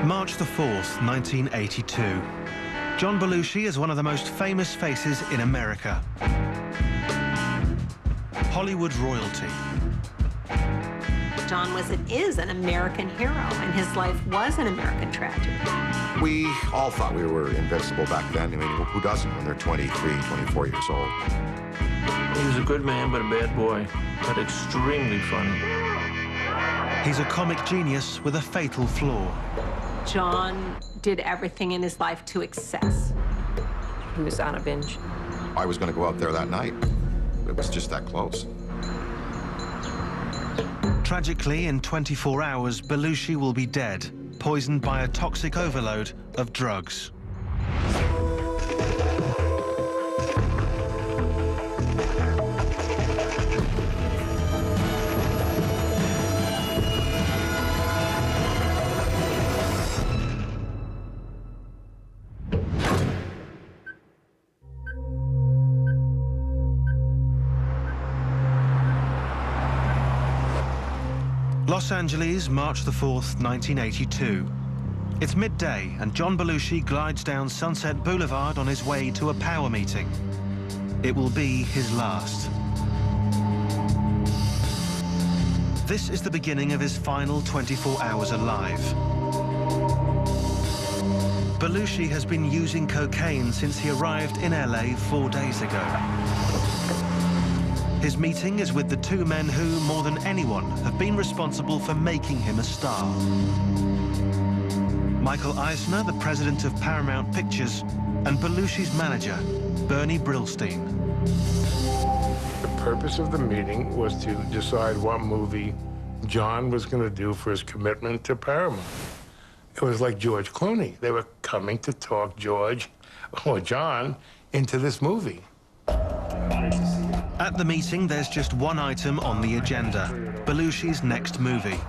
March the 4th, 1982. John Belushi is one of the most famous faces in America. Hollywood royalty. John is an American hero, and his life was an American tragedy. We all thought we were invincible back then. I mean, who doesn't when they're 23, 24 years old? He was a good man, but a bad boy, but extremely funny. He's a comic genius with a fatal flaw. John did everything in his life to excess. He was on a binge. I was going to go out there that night. It was just that close. Tragically, in 24 hours, Belushi will be dead, poisoned by a toxic overload of drugs. Los Angeles, March the 4th, 1982. It's midday, and John Belushi glides down Sunset Boulevard on his way to a power meeting. It will be his last. This is the beginning of his final 24 hours alive. Belushi has been using cocaine since he arrived in LA 4 days ago. His meeting is with the two men who, more than anyone, have been responsible for making him a star. Michael Eisner, the president of Paramount Pictures, and Belushi's manager, Bernie Brillstein. The purpose of the meeting was to decide what movie John was going to do for his commitment to Paramount. It was like George Clooney. They were coming to talk George or John into this movie. At the meeting, there's just one item on the agenda, Belushi's next movie.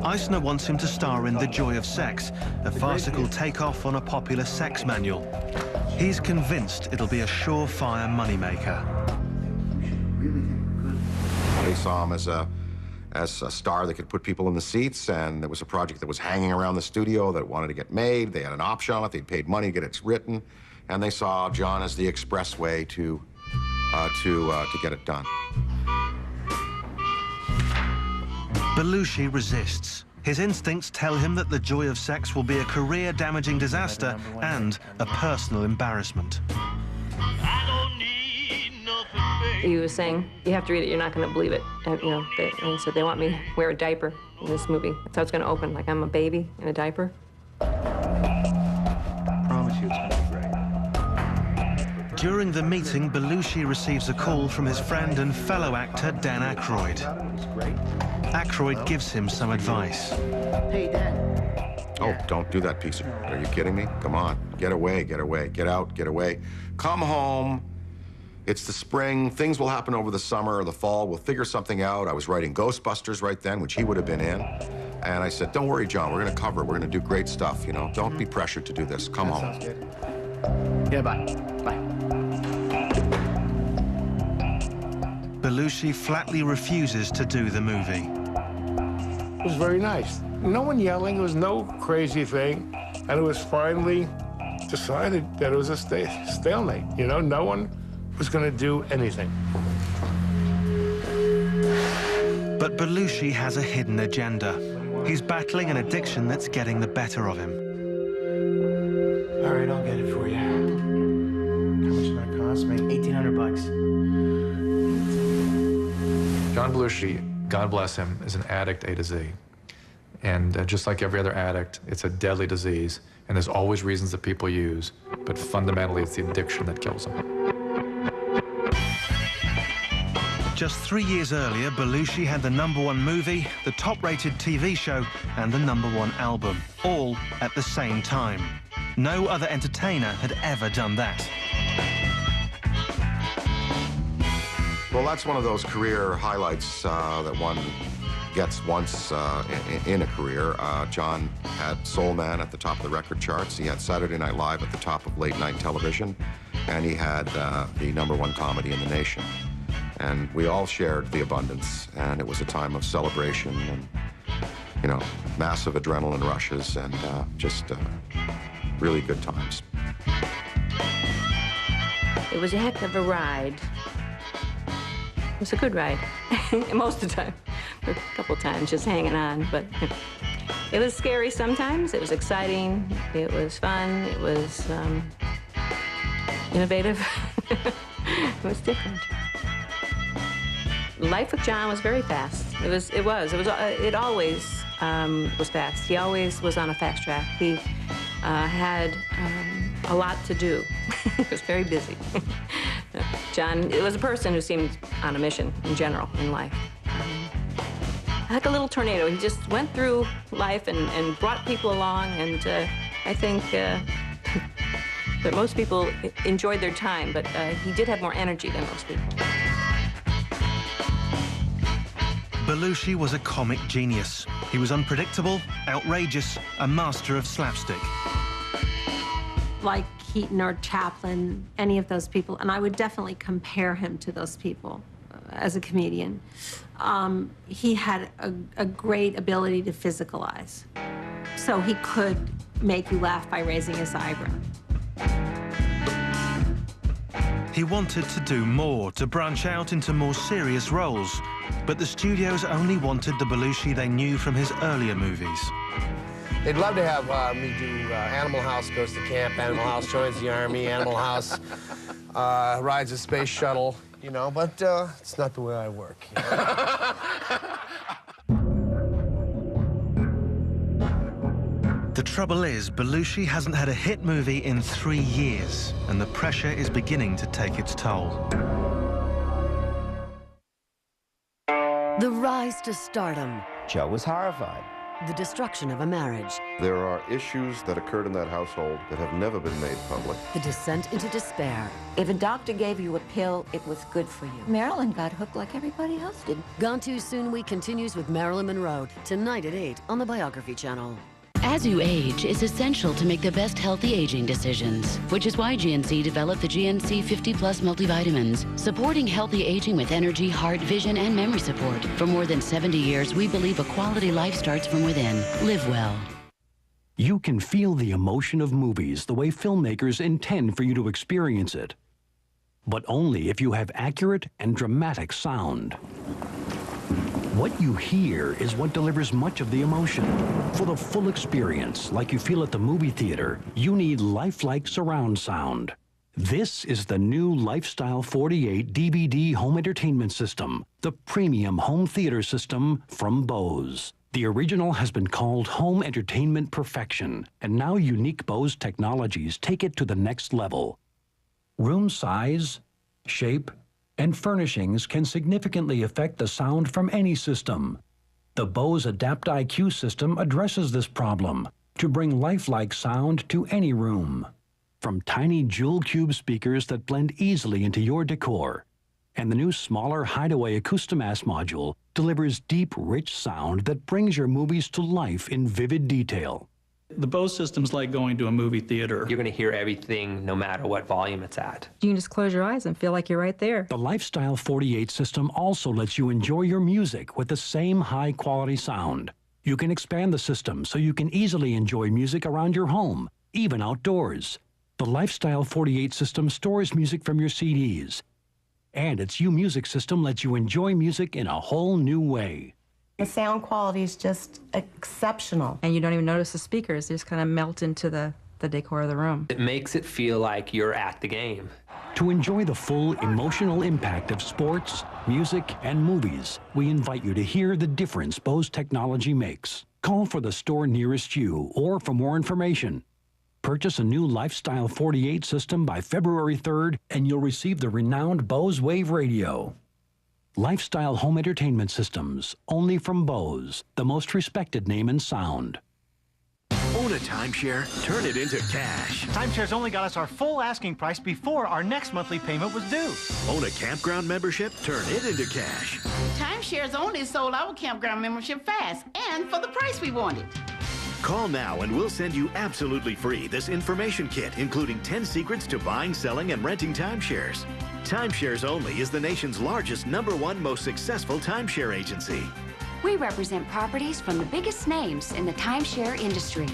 Eisner wants him to star in The Joy of Sex, a farcical takeoff on a popular sex manual. He's convinced it'll be a surefire moneymaker. They saw him as a star that could put people in the seats, and there was a project that was hanging around the studio that wanted to get made. They had an option on it. They'd paid money to get it written, and they saw John as the expressway to get it done. Belushi resists. His instincts tell him that The Joy of Sex will be a career-damaging disaster and a personal embarrassment. He was saying, you have to read it, you're not going to believe it. And, you know, and so they want me to wear a diaper in this movie. That's how it's going to open, like I'm a baby in a diaper. I promise you it's going to be great. During the meeting, Belushi receives a call from his friend and fellow actor, Dan Aykroyd. Aykroyd gives him some advice. Hey, Dan. Oh, don't do that piece of... Are you kidding me? Come on. Get away, get away. Get out, get away. Come home. It's the spring. Things will happen over the summer or the fall. We'll figure something out. I was writing Ghostbusters right then, which he would have been in. And I said, don't worry, John. We're going to cover it. We're going to do great stuff, you know. Don't be pressured to do this. Come home. Sounds good. Yeah, bye. Bye. Belushi flatly refuses to do the movie. It was very nice. No one yelling. There was no crazy thing. And it was finally decided that it was a stalemate. You know, no one was going to do anything. But Belushi has a hidden agenda. He's battling an addiction that's getting the better of him. All right, I'll get it for you. How much did that cost me? 1,800 bucks. John Belushi, God bless him, is an addict A to Z. And just like every other addict, it's a deadly disease. And there's always reasons that people use, but fundamentally it's the addiction that kills them. Just 3 years earlier, Belushi had the #1 movie, the top-rated TV show, and the #1 album, all at the same time. No other entertainer had ever done that. Well, that's one of those career highlights that one gets once in a career. John had Soul Man at the top of the record charts. He had Saturday Night Live at the top of late-night television. And he had the #1 comedy in the nation. And we all shared the abundance, and it was a time of celebration. And, You know, massive adrenaline rushes and just really good times. It was a heck of a ride. It was a good ride, most of the time. A couple times just hanging on, but it was scary sometimes. It was exciting. It was fun. It was innovative. It was different. Life with John was very fast. It always was fast. He always was on a fast track. He had a lot to do. He was very busy. John was a person who seemed on a mission in general in life. Like a little tornado. He just went through life and brought people along, and I think that most people enjoyed their time, but he did have more energy than most people. Belushi was a comic genius. He was unpredictable, outrageous, a master of slapstick. Like Keaton or Chaplin, any of those people, and I would definitely compare him to those people as a comedian. He had a great ability to physicalize. So he could make you laugh by raising his eyebrow. He wanted to do more, to branch out into more serious roles. But the studios only wanted the Belushi they knew from his earlier movies. They'd love to have me do Animal House goes to camp, Animal House joins the Army, Animal House rides a space shuttle, you know, but it's not the way I work. You know? The trouble is, Belushi hasn't had a hit movie in 3 years, and the pressure is beginning to take its toll. The rise to stardom. Joe was horrified. The destruction of a marriage. There are issues that occurred in that household that have never been made public. The descent into despair. If a doctor gave you a pill, it was good for you. Marilyn got hooked like everybody else did. Gone Too Soon Week continues with Marilyn Monroe, tonight at 8 on the Biography Channel. As you age, it's essential to make the best healthy aging decisions, which is why GNC developed the GNC 50+ multivitamins, supporting healthy aging with energy, heart, vision, and memory support. For more than 70 years, we believe a quality life starts from within. Live well. You can feel the emotion of movies the way filmmakers intend for you to experience it, but only if you have accurate and dramatic sound. What you hear is what delivers much of the emotion. For the full experience, like you feel at the movie theater, you need lifelike surround sound. This is the new Lifestyle 48 DVD home entertainment system, the premium home theater system from Bose. The original has been called Home Entertainment Perfection, and now unique Bose technologies take it to the next level. Room size, shape, and furnishings can significantly affect the sound from any system. The Bose Adapt IQ system addresses this problem to bring lifelike sound to any room. From tiny jewel cube speakers that blend easily into your decor, and the new smaller Hideaway Acoustimass module delivers deep, rich sound that brings your movies to life in vivid detail. The Bose system's like going to a movie theater. You're going to hear everything no matter what volume it's at. You can just close your eyes and feel like you're right there. The Lifestyle 48 system also lets you enjoy your music with the same high-quality sound. You can expand the system so you can easily enjoy music around your home, even outdoors. The Lifestyle 48 system stores music from your CDs, and its U-Music system lets you enjoy music in a whole new way. The sound quality is just exceptional. And you don't even notice the speakers. They just kind of melt into the decor of the room. It makes it feel like you're at the game. To enjoy the full emotional impact of sports, music, and movies, we invite you to hear the difference Bose technology makes. Call for the store nearest you or for more information. Purchase a new Lifestyle 48 system by February 3rd, and you'll receive the renowned Bose Wave Radio. Lifestyle home entertainment systems, only from Bose, the most respected name in sound. Own a timeshare, turn it into cash. Timeshares only got us our full asking price before our next monthly payment was due. Own a campground membership, turn it into cash. Timeshares only sold our campground membership fast and for the price we wanted. Call now and we'll send you absolutely free this information kit, including 10 secrets to buying, selling, and renting timeshares. Timeshares Only is the nation's largest #1 most successful timeshare agency. We represent properties from the biggest names in the timeshare industry.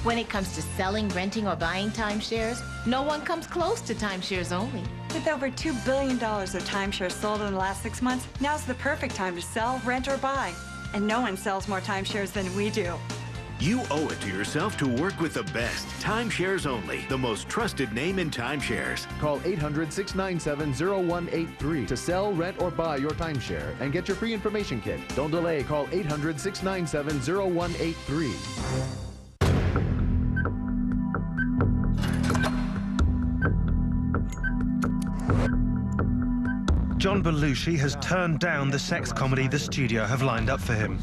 When it comes to selling, renting, or buying timeshares, no one comes close to Timeshares Only. With over $2 billion of timeshares sold in the last 6 months, now's the perfect time to sell, rent, or buy. And no one sells more timeshares than we do. You owe it to yourself to work with the best. Timeshares Only, the most trusted name in timeshares. Call 800-697-0183 to sell, rent, or buy your timeshare and get your free information kit. Don't delay. Call 800-697-0183. John Belushi has turned down the sex comedy the studio have lined up for him.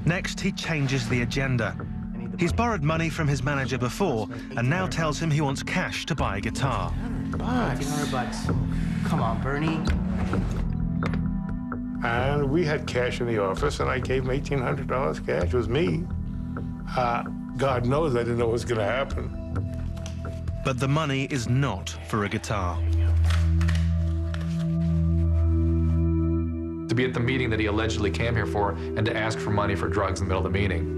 Next, he changes the agenda. He's borrowed money from his manager before and now tells him he wants cash to buy a guitar. $1,500. Come on, Bernie. And we had cash in the office, and I gave him $1,800 cash. It was me. God knows I didn't know what was going to happen. But the money is not for a guitar. To be at the meeting that he allegedly came here for and to ask for money for drugs in the middle of the meeting,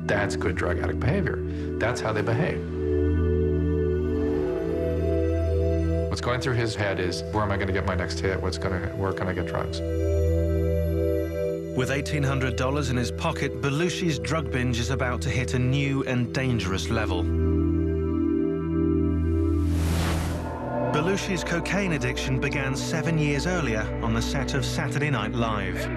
that's good drug addict behavior. That's how they behave. What's going through his head is, where am I going to get my next hit? Where can I get drugs? With $1,800 in his pocket, Belushi's drug binge is about to hit a new and dangerous level. Belushi's cocaine addiction began 7 years earlier on the set of Saturday Night Live.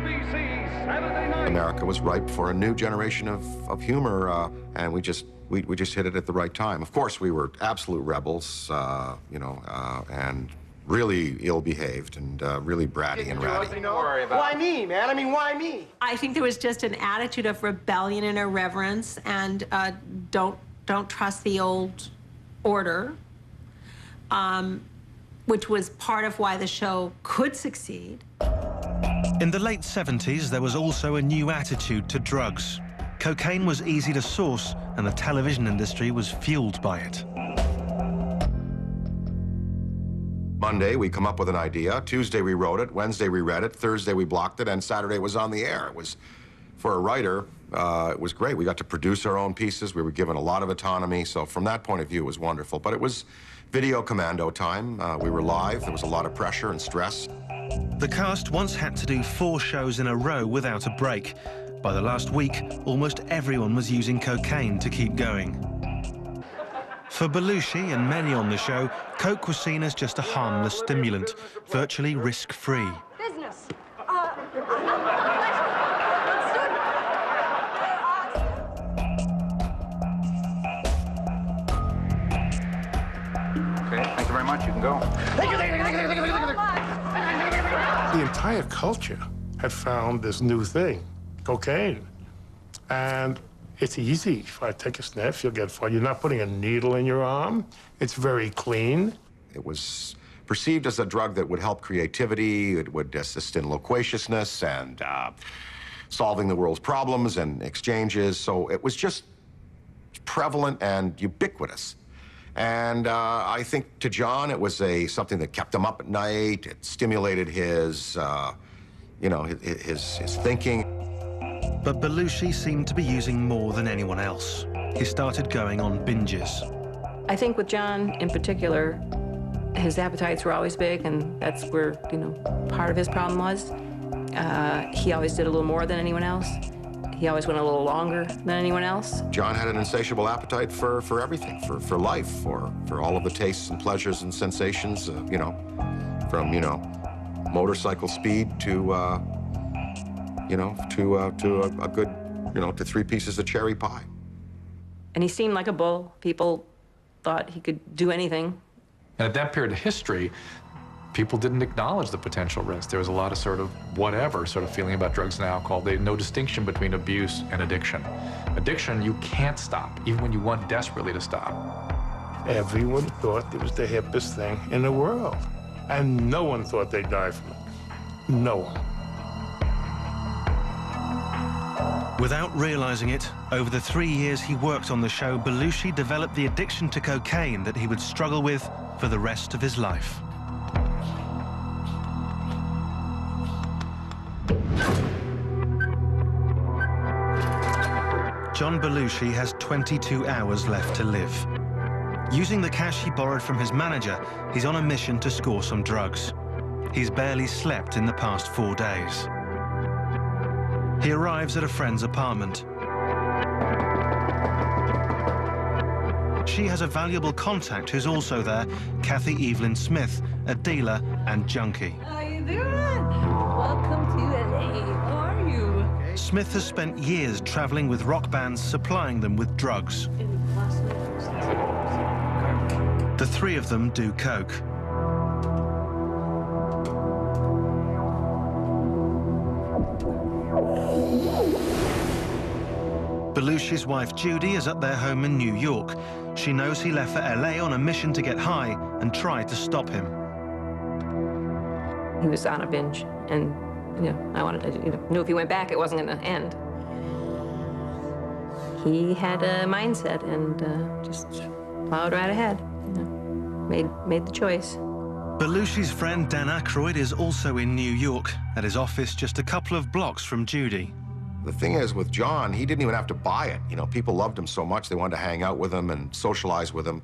America was ripe for a new generation of humor, and we just hit it at the right time. Of course, we were absolute rebels, and really ill-behaved and really bratty and ratty. Why me, man? I mean, why me? I think there was just an attitude of rebellion and irreverence, and don't trust the old order, which was part of why the show could succeed. In the late 70s, there was also a new attitude to drugs. Cocaine was easy to source, and the television industry was fueled by it. Monday, we come up with an idea. Tuesday, we wrote it. Wednesday, we read it. Thursday, we blocked it. And Saturday, it was on the air. It was, for a writer, it was great. We got to produce our own pieces. We were given a lot of autonomy. So from that point of view, it was wonderful. But it was video commando time. We were live. There was a lot of pressure and stress. The cast once had to do 4 shows in a row without a break. By the last week, almost everyone was using cocaine to keep going. For Belushi and many on the show, coke was seen as just a harmless stimulant, virtually risk-free. Business. Okay, thank you very much. You can go. The entire culture had found this new thing, cocaine. And it's easy. If I take a sniff, you'll get fun. You're not putting a needle in your arm. It's very clean. It was perceived as a drug that would help creativity. It would assist in loquaciousness and solving the world's problems and exchanges. So it was just prevalent and ubiquitous. And I think to John, it was something that kept him up at night. It stimulated his thinking. But Belushi seemed to be using more than anyone else. He started going on binges. I think with John in particular, his appetites were always big, and that's where, part of his problem was. He always did a little more than anyone else. He always went a little longer than anyone else. John had an insatiable appetite for everything, for life, for all of the tastes and pleasures and sensations, from, motorcycle speed to a good, to 3 pieces of cherry pie. And he seemed like a bull. People thought he could do anything. And at that period of history, people didn't acknowledge the potential risk. There was a lot of sort of whatever sort of feeling about drugs and alcohol. There's no distinction between abuse and addiction. Addiction, you can't stop, even when you want desperately to stop. Everyone thought it was the hippest thing in the world. And no one thought they'd die from it. No one. Without realizing it, over the 3 years he worked on the show, Belushi developed the addiction to cocaine that he would struggle with for the rest of his life. John Belushi has 22 hours left to live. Using the cash he borrowed from his manager, he's on a mission to score some drugs. He's barely slept in the past 4 days. He arrives at a friend's apartment. She has a valuable contact who's also there, Kathy Evelyn Smith, a dealer and junkie. How you doing? Welcome to LA. How are you? Smith has spent years traveling with rock bands, supplying them with drugs. The three of them do coke. Belushi's wife Judy is at their home in New York. She knows he left for LA on a mission to get high and try to stop him. He was on a binge, and I wanted to, knew if he went back, it wasn't going to end. He had a mindset and just plowed right ahead. Made the choice. Belushi's friend Dan Aykroyd is also in New York, at his office just a couple of blocks from Judy. The thing is, with John, he didn't even have to buy it. People loved him so much, they wanted to hang out with him and socialize with him.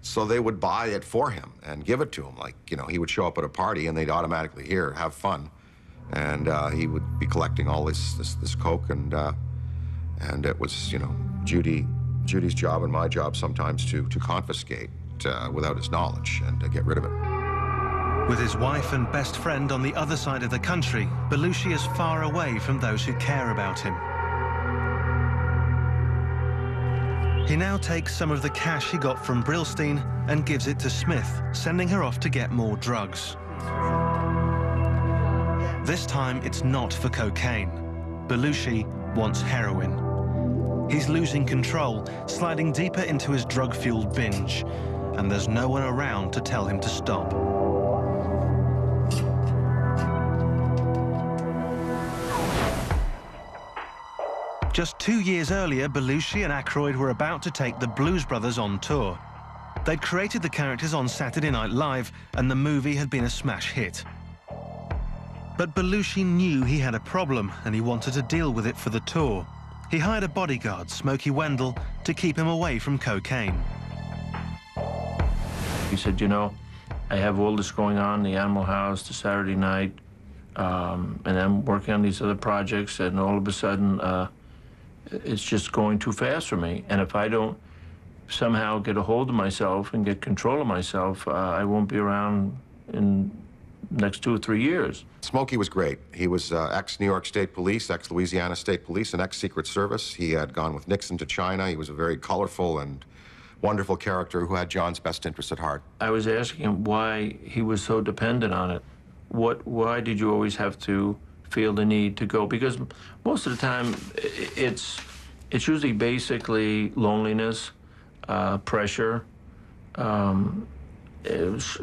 So they would buy it for him and give it to him. Like, he would show up at a party and they'd automatically hear, have fun. And he would be collecting all this coke, and it was, Judy's job and my job sometimes to confiscate without his knowledge and to get rid of it. With his wife and best friend on the other side of the country, Belushi is far away from those who care about him. He now takes some of the cash he got from Brillstein and gives it to Smith, sending her off to get more drugs. This time, it's not for cocaine. Belushi wants heroin. He's losing control, sliding deeper into his drug-fueled binge, and there's no one around to tell him to stop. Just 2 years earlier, Belushi and Aykroyd were about to take the Blues Brothers on tour. They'd created the characters on Saturday Night Live, and the movie had been a smash hit. But Belushi knew he had a problem, and he wanted to deal with it for the tour. He hired a bodyguard, Smokey Wendell, to keep him away from cocaine. He said, I have all this going on, the Animal House, the Saturday Night, and I'm working on these other projects, and all of a sudden, it's just going too fast for me. And if I don't somehow get a hold of myself and get control of myself, I won't be around in the next 2 or 3 years. Smokey was great. He was ex-New York State Police, ex-Louisiana State Police, and ex-Secret Service. He had gone with Nixon to China. He was a very colorful and wonderful character who had John's best interests at heart. I was asking him why he was so dependent on it. Why did you always have to feel the need to go? Because most of the time, it's usually basically loneliness, pressure,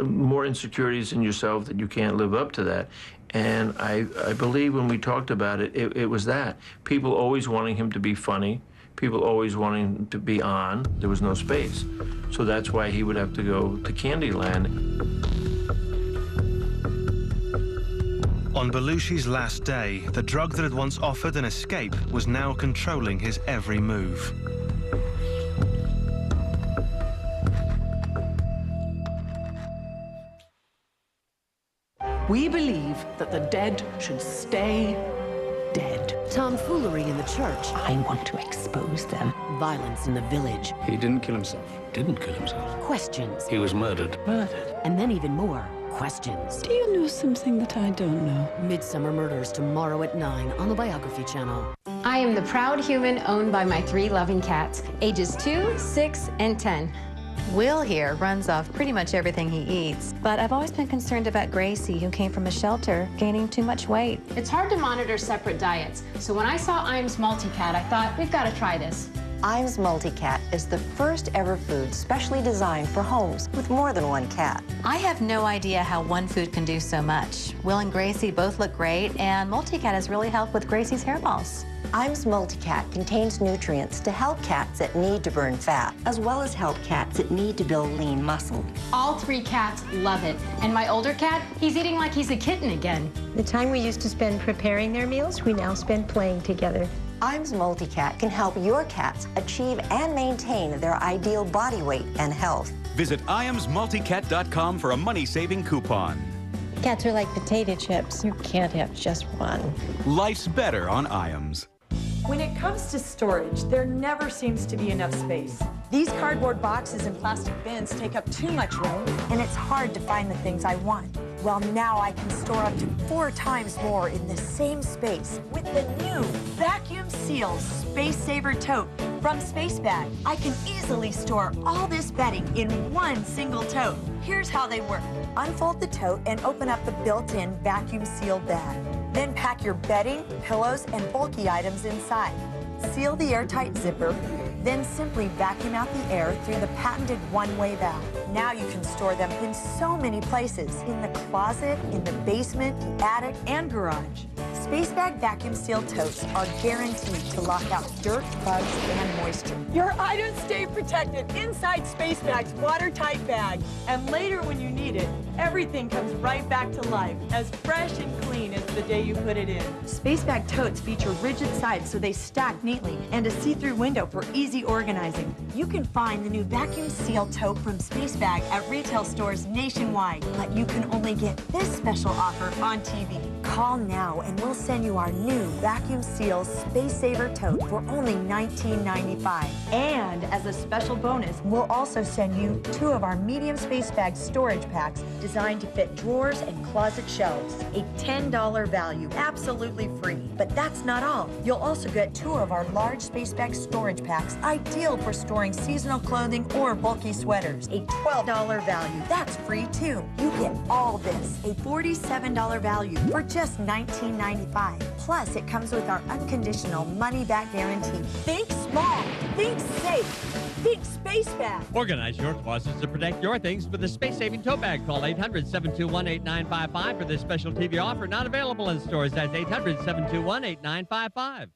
more insecurities in yourself that you can't live up to that. And I believe when we talked about it, it was that. People always wanting him to be funny, people always wanting him to be on. There was no space. So that's why he would have to go to Candyland. On Belushi's last day, the drug that had once offered an escape was now controlling his every move. We believe that the dead should stay dead. Tomfoolery in the church. I want to expose them. Violence in the village. He didn't kill himself. Didn't kill himself. Questions. He was murdered. Murdered. And then even more. Questions. Do you know something that I don't know? Midsummer Murders tomorrow at 9 on the Biography Channel. I am the proud human owned by my 3 loving cats, ages 2, 6, and 10. Will here runs off pretty much everything he eats, but I've always been concerned about Gracie, who came from a shelter, gaining too much weight. It's hard to monitor separate diets, so when I saw Iams Multicat, I thought, we've got to try this. Iams Multicat is the first ever food specially designed for homes with more than one cat. I have no idea how one food can do so much. Will and Gracie both look great, and Multicat has really helped with Gracie's hairballs. Iams Multicat contains nutrients to help cats that need to burn fat, as well as help cats that need to build lean muscle. All 3 cats love it, and my older cat, he's eating like he's a kitten again. The time we used to spend preparing their meals, we now spend playing together. IAMS Multicat can help your cats achieve and maintain their ideal body weight and health. Visit IAMSMulticat.com for a money-saving coupon. Cats are like potato chips. You can't have just one. Life's better on IAMS. When it comes to storage, there never seems to be enough space. These cardboard boxes and plastic bins take up too much room, and it's hard to find the things I want. Well, now I can store up to 4 times more in the same space with the new Vacuum Seal Space Saver Tote from Space Bag. I can easily store all this bedding in one single tote. Here's how they work. Unfold the tote and open up the built-in vacuum sealed bag. Then pack your bedding, pillows, and bulky items inside. Seal the airtight zipper, then simply vacuum out the air through the patented one-way valve. Now you can store them in so many places, in the closet, in the basement, the attic, and garage. Space Bag vacuum seal totes are guaranteed to lock out dirt, bugs, and moisture. Your items stay protected inside Space Bag's watertight bag. And later when you need it, everything comes right back to life, as fresh and clean as the day you put it in. Space Bag totes feature rigid sides so they stack neatly, and a see-through window for easy organizing. You can find the new vacuum seal tote from Space Bag at retail stores nationwide, but you can only get this special offer on TV. Call now and we'll send you our new Vacuum Seal Space Saver Tote for only $19.95. And as a special bonus, we'll also send you 2 of our medium Space Bag storage packs designed to fit drawers and closet shelves. A $10 value, absolutely free. But that's not all. You'll also get 2 of our large Space Bag storage packs, ideal for storing seasonal clothing or bulky sweaters. A $12 value, that's free too. You get all this, a $47 value for just $19.95. Plus, it comes with our unconditional money-back guarantee. Think small, think safe, think Space Bag. Organize your closets to protect your things with a space-saving tote bag. Call 800-721-8955 for this special TV offer. Not available in stores. That's 800-721-8955.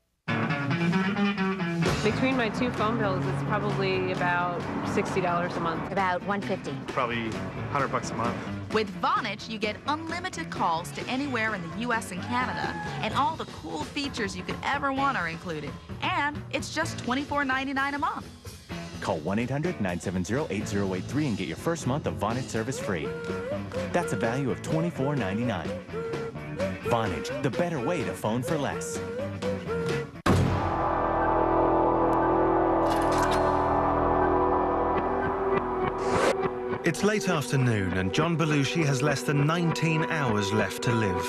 Between my 2 phone bills, it's probably about $60 a month. About $150. Probably $100 a month. With Vonage, you get unlimited calls to anywhere in the U.S. and Canada, and all the cool features you could ever want are included. And it's just $24.99 a month. Call 1-800-970-8083 and get your first month of Vonage service free. That's a value of $24.99. Vonage, the better way to phone for less. It's late afternoon and John Belushi has less than 19 hours left to live.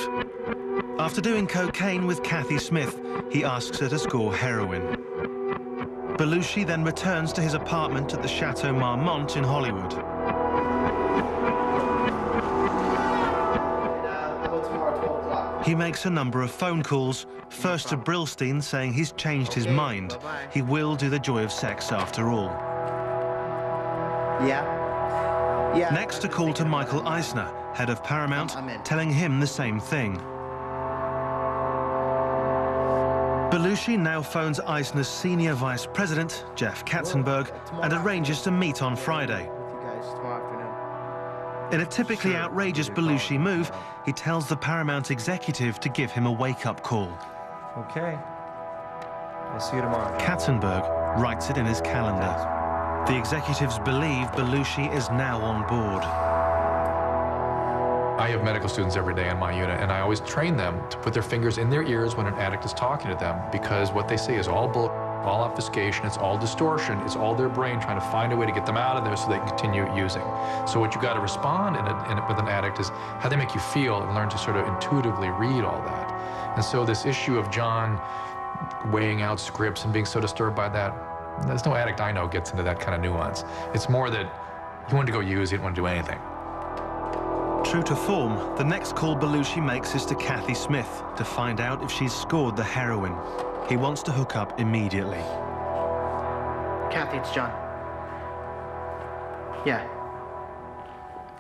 After doing cocaine with Kathy Smith, he asks her to score heroin. Belushi then returns to his apartment at the Chateau Marmont in Hollywood. He makes a number of phone calls, first to Brillstein saying he's changed his mind. He will do the joy of sex after all. Yeah. Next, a call to Michael Eisner, head of Paramount, telling him the same thing. Belushi now phones Eisner's senior vice president, Jeff Katzenberg, and arranges to meet on Friday. In a typically outrageous Belushi move, he tells the Paramount executive to give him a wake-up call. Okay. I'll see you tomorrow. Katzenberg writes it in his calendar. The executives believe Belushi is now on board. I have medical students every day in my unit, and I always train them to put their fingers in their ears when an addict is talking to them, because what they see is all bull, all obfuscation, it's all distortion, it's all their brain trying to find a way to get them out of there so they can continue using. So what you got to respond with an addict is how they make you feel and learn to sort of intuitively read all that. And so this issue of John weighing out scripts and being so disturbed by that, there's no addict I know gets into that kind of nuance. It's more that he wanted to go use, he didn't want to do anything. True to form, the next call Belushi makes is to Kathy Smith to find out if she's scored the heroin. He wants to hook up immediately. Kathy, it's John. Yeah.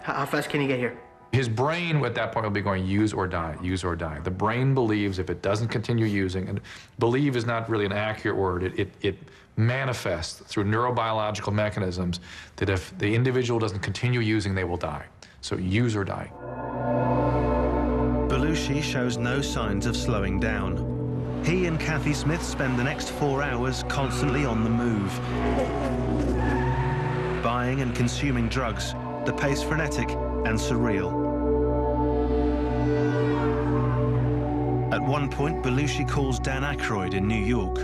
How fast can you get here? His brain at that point will be going, use or die, use or die. The brain believes if it doesn't continue using, and believe is not really an accurate word, it manifests through neurobiological mechanisms that if the individual doesn't continue using, they will die. So use or die. Belushi shows no signs of slowing down. He and Kathy Smith spend the next 4 hours constantly on the move. Buying and consuming drugs, the pace frenetic and surreal. At one point, Belushi calls Dan Aykroyd in New York.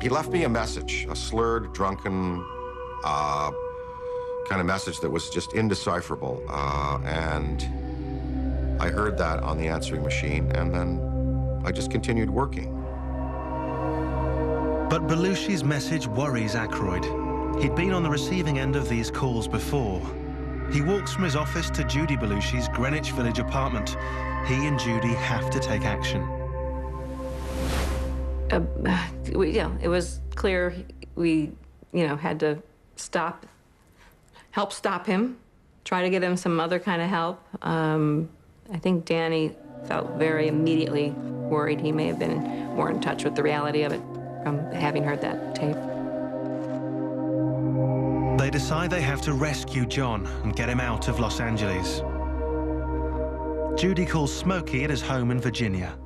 He left me a message, a slurred, drunken kind of message that was just indecipherable. And I heard that on the answering machine, and then I just continued working. But Belushi's message worries Aykroyd. He'd been on the receiving end of these calls before. He walks from his office to Judy Belushi's Greenwich Village apartment. He and Judy have to take action. It was clear we, had to help stop him, try to get him some other kind of help. I think Danny felt very immediately worried. He may have been more in touch with the reality of it from having heard that tape. They decide they have to rescue John and get him out of Los Angeles. Judy calls Smokey at his home in Virginia.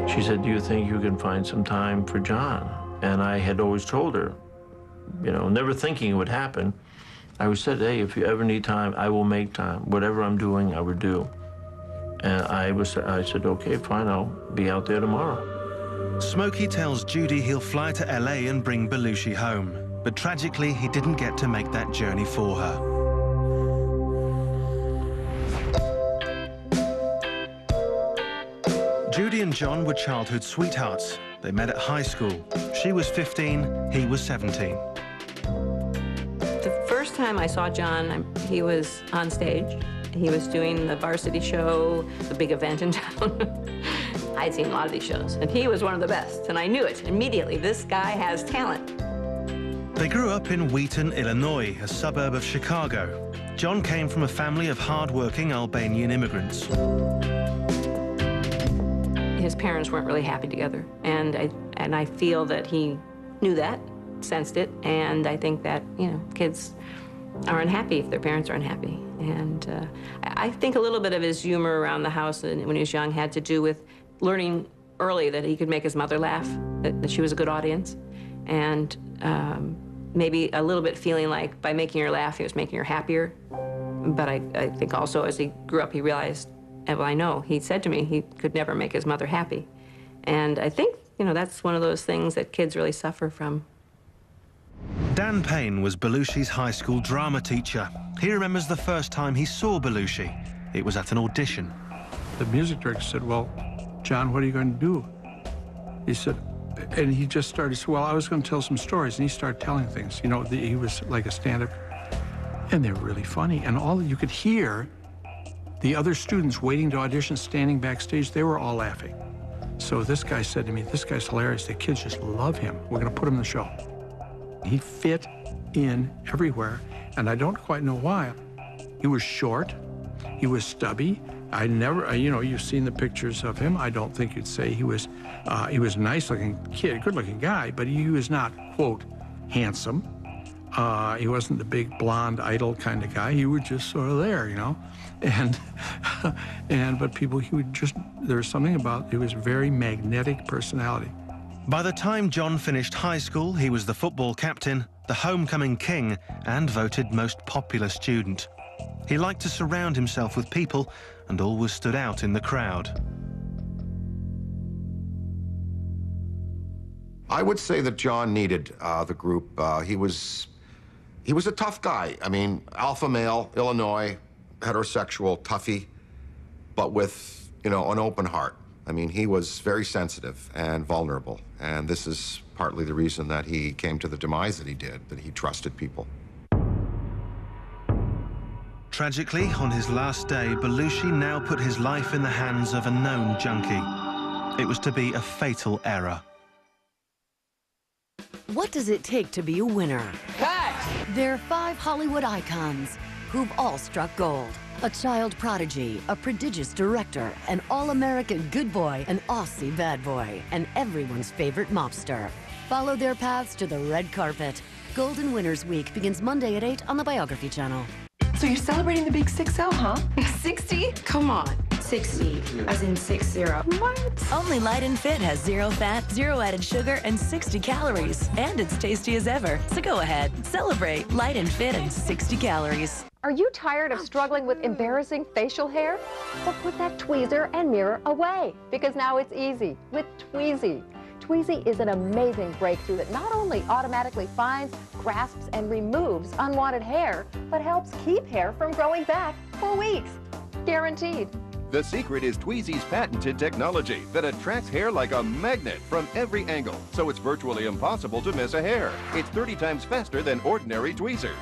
She said, do you think you can find some time for John? And I had always told her, never thinking it would happen. I always said, hey, if you ever need time, I will make time. Whatever I'm doing, I would do. And I said, okay, fine, I'll be out there tomorrow. Smokey tells Judy he'll fly to LA and bring Belushi home. But tragically, he didn't get to make that journey for her. Judy and John were childhood sweethearts. They met at high school. She was 15, he was 17. The first time I saw John, he was on stage. He was doing the varsity show, the big event in town. I'd seen a lot of these shows, and he was one of the best, and I knew it immediately. This guy has talent. They grew up in Wheaton, Illinois, a suburb of Chicago. John came from a family of hard-working Albanian immigrants. His parents weren't really happy together, and I feel that he knew that, sensed it, and I think that, kids are unhappy if their parents are unhappy. And I think a little bit of his humor around the house when he was young had to do with learning early that he could make his mother laugh, that she was a good audience, and maybe a little bit feeling like by making her laugh, he was making her happier. But I think also as he grew up, he realized, well, I know, he said to me he could never make his mother happy. And I think, that's one of those things that kids really suffer from. Dan Payne was Belushi's high school drama teacher. He remembers the first time he saw Belushi. It was at an audition. The music director said, well, John, what are you going to do? He said, and he just started, he said, well, I was going to tell some stories, and he started telling things. He was like a stand-up, and they were really funny. And all you could hear the other students waiting to audition, standing backstage, they were all laughing. So this guy said to me, this guy's hilarious. The kids just love him. We're going to put him in the show. He fit in everywhere, and I don't quite know why. He was short. He was stubby. I never, you've seen the pictures of him. I don't think you'd say he was a nice-looking kid, good-looking guy, but he was not, quote, handsome. He wasn't the big blonde idol kind of guy. He was just sort of there, but people, there was something about, it was a very magnetic personality. By the time John finished high school, he was the football captain, the homecoming king, and voted most popular student. He liked to surround himself with people and always stood out in the crowd. I would say that John needed the group. He was a tough guy. I mean, alpha male, Illinois, heterosexual, toughie, but with, an open heart. I mean, he was very sensitive and vulnerable, and this is partly the reason that he came to the demise that he did, that he trusted people. Tragically, on his last day, Belushi now put his life in the hands of a known junkie. It was to be a fatal error. What does it take to be a winner? Cut! There are 5 Hollywood icons who've all struck gold. A child prodigy, a prodigious director, an all-American good boy, an Aussie bad boy, and everyone's favorite mobster. Follow their paths to the red carpet. Golden Winners Week begins Monday at 8 on the Biography Channel. So you're celebrating the big 6-0, huh? 60? Come on. 60, as in 60. What? Only Light and Fit has 0 fat, 0 added sugar, and 60 calories. And it's tasty as ever. So go ahead, celebrate Light and Fit and 60 calories. Are you tired of struggling with embarrassing facial hair? Well, put that tweezer and mirror away, because now it's easy with Tweezy. Tweezy is an amazing breakthrough that not only automatically finds, grasps, and removes unwanted hair, but helps keep hair from growing back for weeks. Guaranteed. The secret is Tweezy's patented technology that attracts hair like a magnet from every angle, so it's virtually impossible to miss a hair. It's 30 times faster than ordinary tweezers.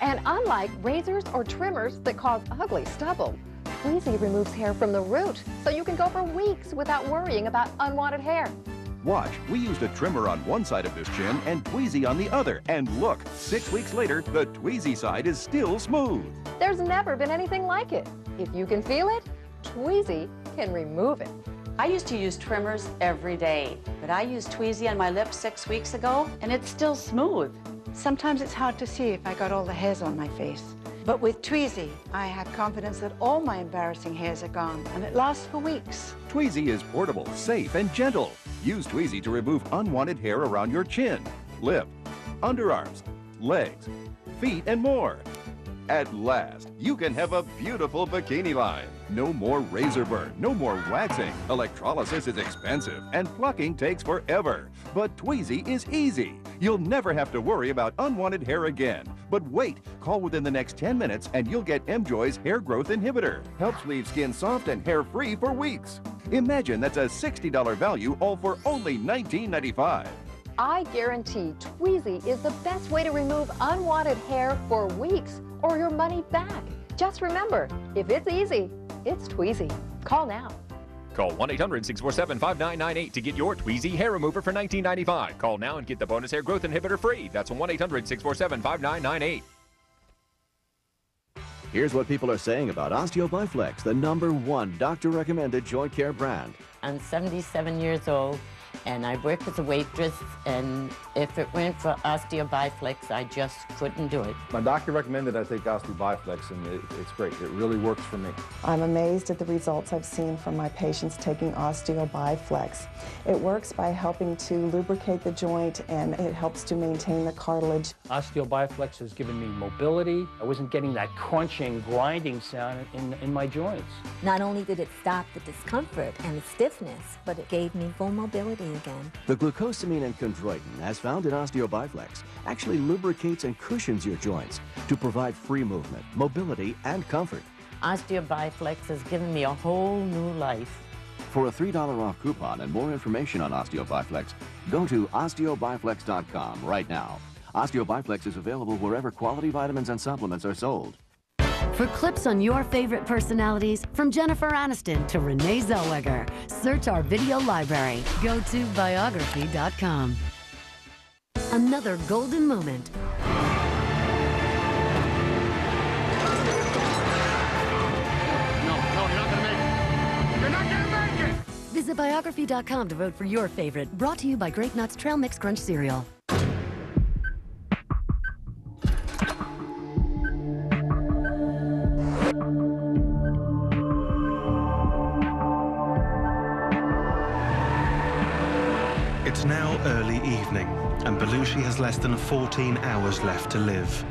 And unlike razors or trimmers that cause ugly stubble, Tweezy removes hair from the root, so you can go for weeks without worrying about unwanted hair. Watch, we used a trimmer on one side of this chin and Tweezy on the other. And look, 6 weeks later, the Tweezy side is still smooth. There's never been anything like it. If you can feel it, Tweezy can remove it. I used to use trimmers every day, but I used Tweezy on my lips 6 weeks ago, and it's still smooth. Sometimes it's hard to see if I got all the hairs on my face. But with Tweezy, I have confidence that all my embarrassing hairs are gone, and it lasts for weeks. Tweezy is portable, safe, and gentle. Use Tweezy to remove unwanted hair around your chin, lip, underarms, legs, feet, and more. At last, you can have a beautiful bikini line. No more razor burn, no more waxing. Electrolysis is expensive, and plucking takes forever. But Tweezy is easy. You'll never have to worry about unwanted hair again. But wait, call within the next 10 minutes and you'll get MJoy's Hair Growth Inhibitor. Helps leave skin soft and hair-free for weeks. Imagine that's a $60 value, all for only $19.95. I guarantee Tweezy is the best way to remove unwanted hair for weeks or your money back. Just remember, if it's easy, it's Tweezy. Call now. Call 1-800-647-5998 to get your Tweezy hair remover for $19.95. Call now and get the bonus hair growth inhibitor free. That's 1-800-647-5998. Here's what people are saying about Osteobiflex, the #1 doctor-recommended joint care brand. I'm 77 years old, and I work as a waitress, and if it weren't for Osteobiflex, I just couldn't do it. My doctor recommended I take Osteobiflex, and it's great. It really works for me. I'm amazed at the results I've seen from my patients taking Osteobiflex. It works by helping to lubricate the joint, and it helps to maintain the cartilage. Osteobiflex has given me mobility. I wasn't getting that crunching, grinding sound in my joints. Not only did it stop the discomfort and the stiffness, but it gave me full mobility again. The glucosamine and chondroitin, as found in Osteobiflex, actually lubricates and cushions your joints to provide free movement, mobility, and comfort. Osteobiflex has given me a whole new life. For a $3 off coupon and more information on Osteobiflex, go to osteobiflex.com right now. Osteobiflex is available wherever quality vitamins and supplements are sold. For clips on your favorite personalities, from Jennifer Aniston to Renee Zellweger, search our video library. Go to biography.com. Another golden moment. Visit biography.com to vote for your favorite. Brought to you by Grape Nuts Trail Mix Crunch Cereal. It's now early evening, and Belushi has less than 14 hours left to live.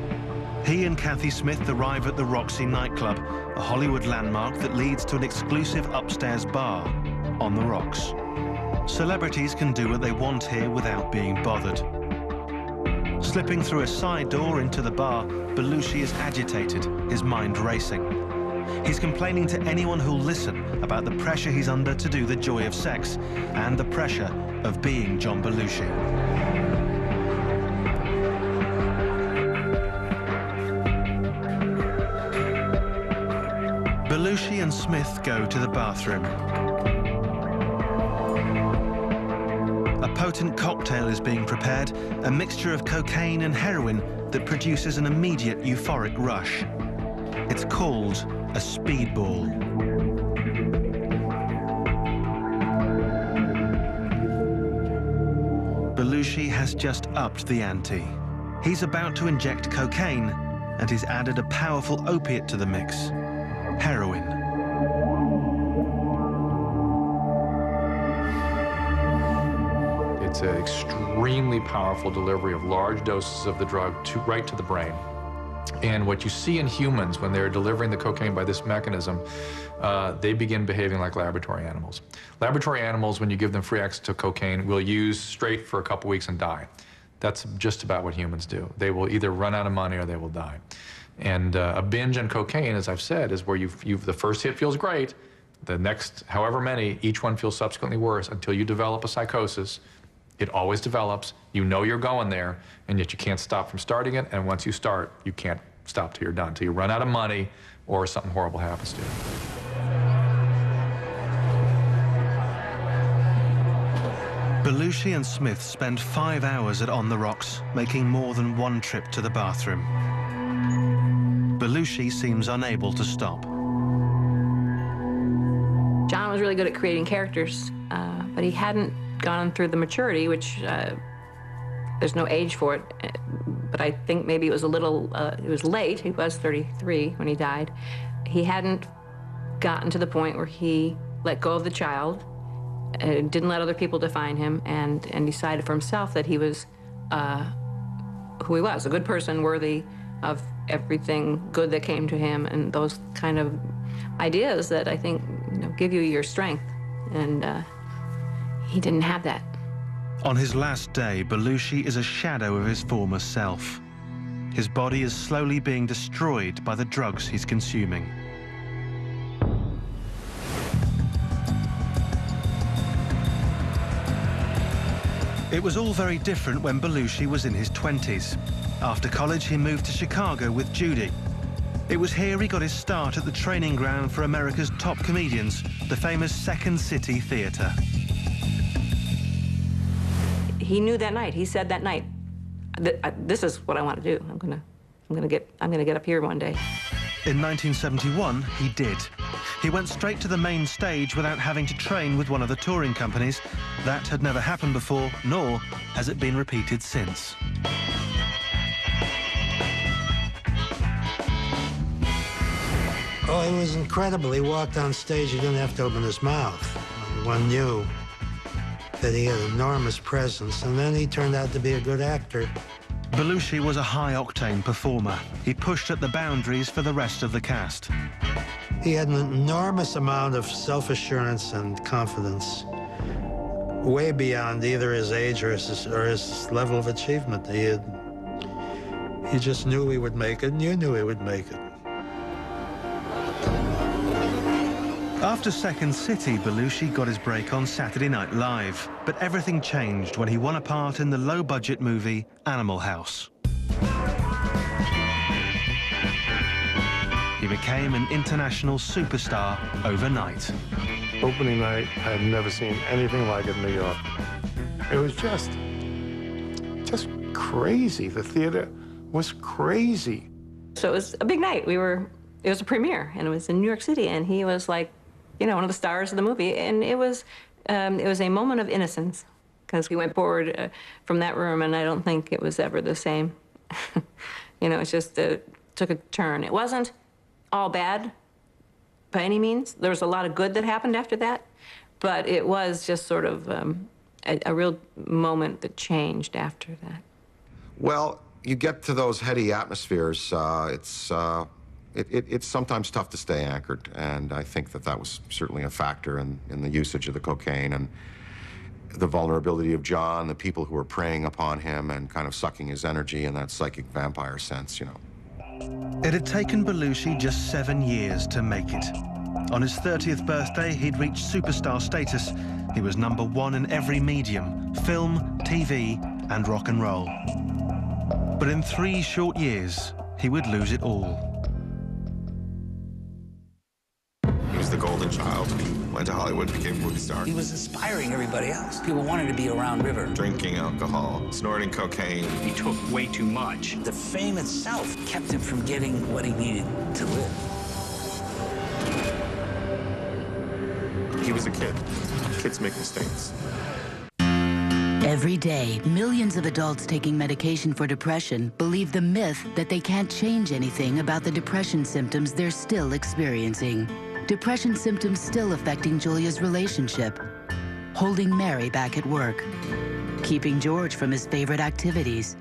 He and Kathy Smith arrive at the Roxy nightclub, a Hollywood landmark that leads to an exclusive upstairs bar on the rocks. Celebrities can do what they want here without being bothered. Slipping through a side door into the bar, Belushi is agitated, his mind racing. He's complaining to anyone who'll listen about the pressure he's under to do the joy of sex and the pressure of being John Belushi. Belushi and Smith go to the bathroom. A potent cocktail is being prepared, a mixture of cocaine and heroin that produces an immediate euphoric rush. It's called a speedball. Belushi has just upped the ante. He's about to inject cocaine, and he's added a powerful opiate to the mix, heroin. It's an extremely powerful delivery of large doses of the drug right to the brain. And what you see in humans when they're delivering the cocaine by this mechanism, they begin behaving like laboratory animals. Laboratory animals, when you give them free access to cocaine, will use straight for a couple weeks and die. That's just about what humans do. They will either run out of money or they will die. And a binge on cocaine, as I've said, is where the first hit feels great, the next however many, each one feels subsequently worse until you develop a psychosis. It always develops. You know you're going there, and yet you can't stop from starting it. And once you start, you can't stop till you're done, till you run out of money or something horrible happens to you. Belushi and Smith spend 5 hours at On the Rocks, making more than one trip to the bathroom. Belushi seems unable to stop. John was really good at creating characters, but he hadn't gone through the maturity, which there's no age for it. But I think maybe it was a little, it was late. He was 33 when he died. He hadn't gotten to the point where he let go of the child, didn't let other people define him, and decided for himself that he was who he was, a good person worthy of everything good that came to him, and those kind of ideas that I think give you your strength. And he didn't have that. On his last day, Belushi is a shadow of his former self. His body is slowly being destroyed by the drugs he's consuming. It was all very different when Belushi was in his 20s. After college, he moved to Chicago with Judy. It was here he got his start at the training ground for America's top comedians, the famous Second City Theater. He knew that night. He said that night, "This is what I want to do. I'm gonna get up here one day." In 1971, he did. He went straight to the main stage without having to train with one of the touring companies. That had never happened before, nor has it been repeated since. Oh, it was incredible. He walked on stage, he didn't have to open his mouth. One knew that he had enormous presence, and then he turned out to be a good actor. Belushi was a high-octane performer. He pushed at the boundaries for the rest of the cast. He had an enormous amount of self-assurance and confidence, way beyond either his age or his level of achievement. He just knew he would make it, and you knew he would make it. After Second City, Belushi got his break on Saturday Night Live, but everything changed when he won a part in the low-budget movie Animal House. He became an international superstar overnight. Opening night, I had never seen anything like it in New York. It was just crazy. The theater was crazy. So it was a big night. It was a premiere, and it was in New York City, and he was like, one of the stars of the movie, and it was a moment of innocence, because we went forward from that room, and I don't think it was ever the same. It's just took a turn. It wasn't all bad by any means. There was a lot of good that happened after that, but it was just sort of a real moment that changed after that. Well, you get to those heady atmospheres, it's sometimes tough to stay anchored, and I think that was certainly a factor in the usage of the cocaine and the vulnerability of John, the people who were preying upon him and kind of sucking his energy in that psychic vampire sense, It had taken Belushi just 7 years to make it. On his 30th birthday, he'd reached superstar status. He was #1 in every medium, film, TV, and rock and roll. But in 3 short years, he would lose it all. He was the golden child. He went to Hollywood, became a movie star. He was inspiring everybody else. People wanted to be around River. Drinking alcohol, snorting cocaine. He took way too much. The fame itself kept him from getting what he needed to live. He was a kid. Kids make mistakes. Every day, millions of adults taking medication for depression believe the myth that they can't change anything about the depression symptoms they're still experiencing. Depression symptoms still affecting Julia's relationship, holding Mary back at work, keeping George from his favorite activities.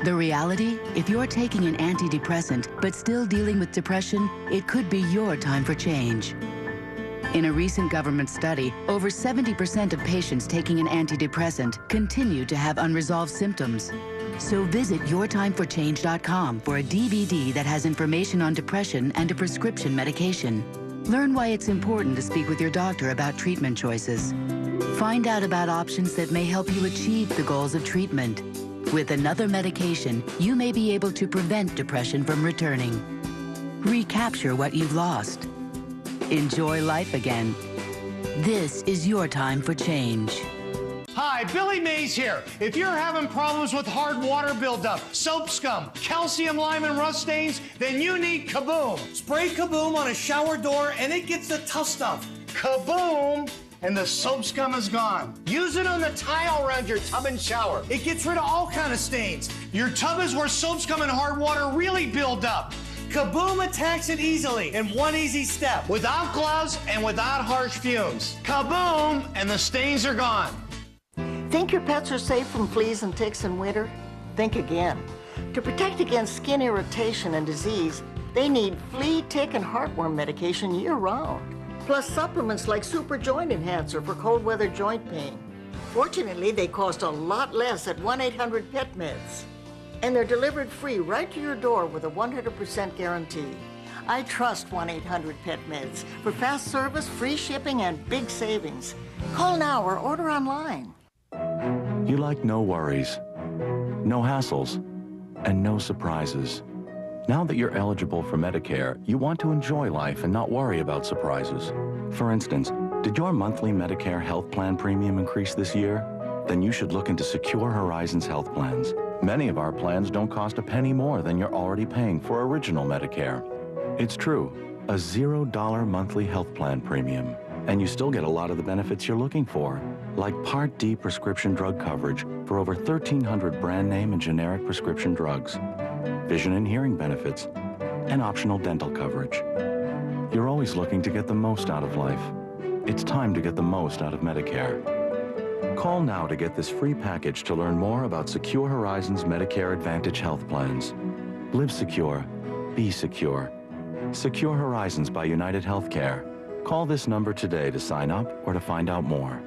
The reality, if you're taking an antidepressant but still dealing with depression, it could be your time for change. In a recent government study, over 70% of patients taking an antidepressant continue to have unresolved symptoms. So visit yourtimeforchange.com for a DVD that has information on depression and a prescription medication. Learn why it's important to speak with your doctor about treatment choices. Find out about options that may help you achieve the goals of treatment. With another medication, you may be able to prevent depression from returning. Recapture what you've lost. Enjoy life again. This is your time for change. Hi, Billy Mays here. If you're having problems with hard water buildup, soap scum, calcium, lime, and rust stains, then you need Kaboom. Spray Kaboom on a shower door and it gets the tough stuff. Kaboom! And the soap scum is gone. Use it on the tile around your tub and shower. It gets rid of all kind of stains. Your tub is where soap scum and hard water really build up. Kaboom attacks it easily in one easy step, without gloves and without harsh fumes. Kaboom, and the stains are gone. Think your pets are safe from fleas and ticks in winter? Think again. To protect against skin irritation and disease, they need flea, tick, and heartworm medication year-round. Plus supplements like Super Joint Enhancer for cold weather joint pain. Fortunately, they cost a lot less at 1-800-PET-MEDS. And they're delivered free right to your door with a 100% guarantee. I trust 1-800-PET-MEDS for fast service, free shipping, and big savings. Call now or order online. You like no worries, no hassles, and no surprises. Now that you're eligible for Medicare, you want to enjoy life and not worry about surprises. For instance, did your monthly Medicare health plan premium increase this year? Then you should look into Secure Horizons health plans. Many of our plans don't cost a penny more than you're already paying for original Medicare. It's true, a $0 monthly health plan premium. And you still get a lot of the benefits you're looking for, like Part D prescription drug coverage for over 1,300 brand name and generic prescription drugs, vision and hearing benefits, and optional dental coverage. You're always looking to get the most out of life. It's time to get the most out of Medicare. Call now to get this free package to learn more about Secure Horizons Medicare Advantage health plans. Live secure, be secure. Secure Horizons by United Healthcare. Call this number today to sign up or to find out more.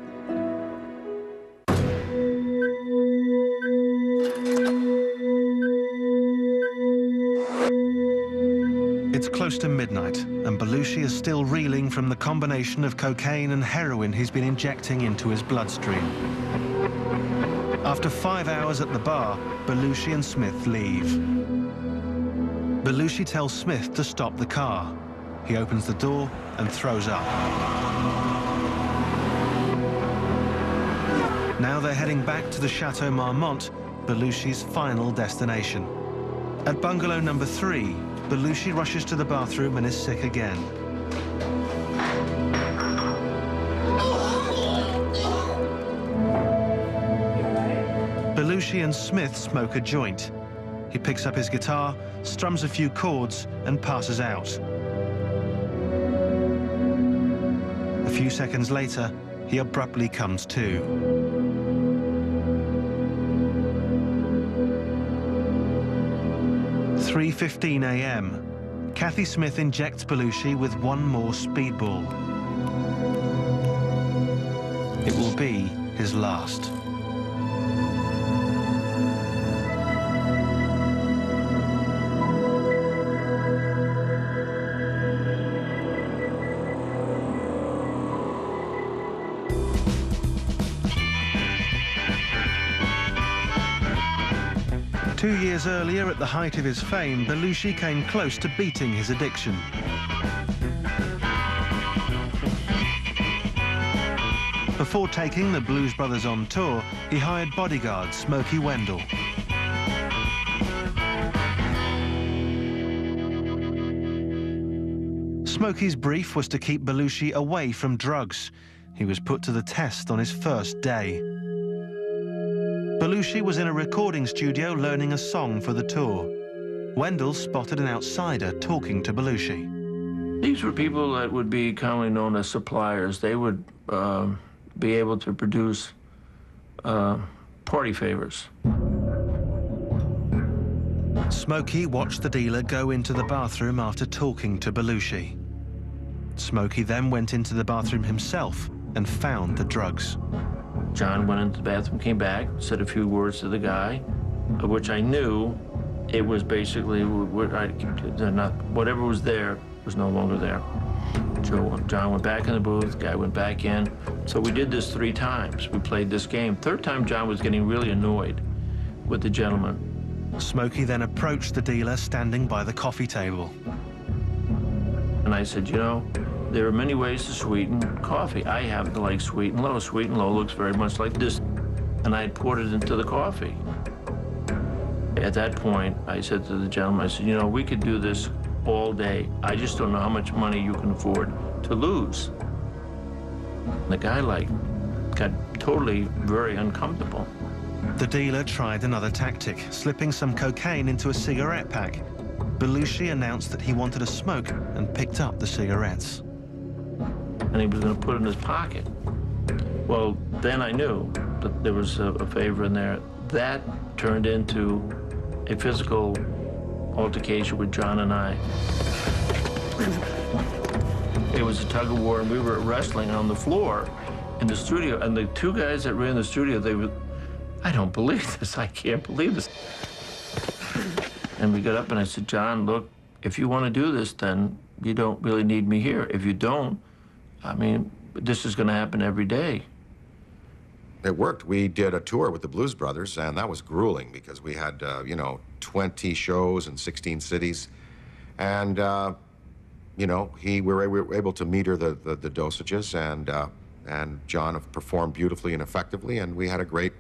It's close to midnight, and Belushi is still reeling from the combination of cocaine and heroin he's been injecting into his bloodstream. After 5 hours at the bar, Belushi and Smith leave. Belushi tells Smith to stop the car. He opens the door and throws up. Now they're heading back to the Chateau Marmont, Belushi's final destination. At bungalow number 3, Belushi rushes to the bathroom and is sick again. Belushi and Smith smoke a joint. He picks up his guitar, strums a few chords, and passes out. A few seconds later, he abruptly comes to. At 3:15 a.m., Kathy Smith injects Belushi with one more speedball. It will be his last. Two years earlier, at the height of his fame, Belushi came close to beating his addiction. Before taking the Blues Brothers on tour, he hired bodyguard Smokey Wendell. Smokey's brief was to keep Belushi away from drugs. He was put to the test on his first day. Belushi was in a recording studio learning a song for the tour. Wendell spotted an outsider talking to Belushi. These were people that would be commonly known as suppliers. They would be able to produce party favors. Smokey watched the dealer go into the bathroom after talking to Belushi. Smokey then went into the bathroom himself and found the drugs. John went into the bathroom, came back, said a few words to the guy, of which I knew it was basically whatever was there was no longer there. John went back in the booth, guy went back in. So we did this 3 times. We played this game. Third time, John was getting really annoyed with the gentleman. Smokey then approached the dealer standing by the coffee table. And I said, you know, there are many ways to sweeten coffee. I happen to like sweet and low. Sweet and low looks very much like this. And I poured it into the coffee. At that point, I said to the gentleman, I said, you know, we could do this all day. I just don't know how much money you can afford to lose. And the guy, got totally very uncomfortable. The dealer tried another tactic, slipping some cocaine into a cigarette pack. Belushi announced that he wanted a smoke and picked up the cigarettes. And he was going to put it in his pocket. Well, then I knew that there was a favor in there. That turned into a physical altercation with John and I. It was a tug of war, and we were wrestling on the floor in the studio. And the 2 guys that ran the studio, they were, I don't believe this. I can't believe this. And we got up and I said, John, look, if you want to do this, then you don't really need me here. If you don't, I mean, this is going to happen every day. It worked. We did a tour with the Blues Brothers, and that was grueling because we had, 20 shows in 16 cities. And, we were able to meter the dosages, and John performed beautifully and effectively, and we had a great,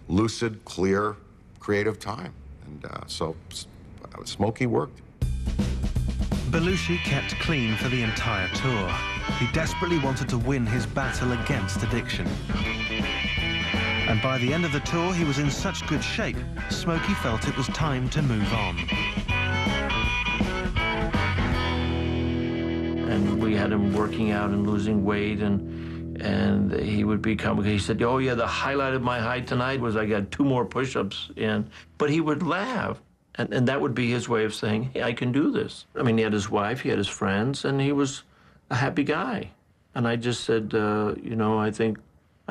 lucid, clear, creative time. And so Smokey worked. Belushi kept clean for the entire tour. He desperately wanted to win his battle against addiction. And by the end of the tour, he was in such good shape, Smokey felt it was time to move on. And we had him working out and losing weight, and he would he said, oh yeah, the highlight of my high tonight was I got 2 more push-ups in. But he would laugh, and that would be his way of saying, hey, I can do this. I mean, he had his wife, he had his friends, and he was a happy guy. And I just said, I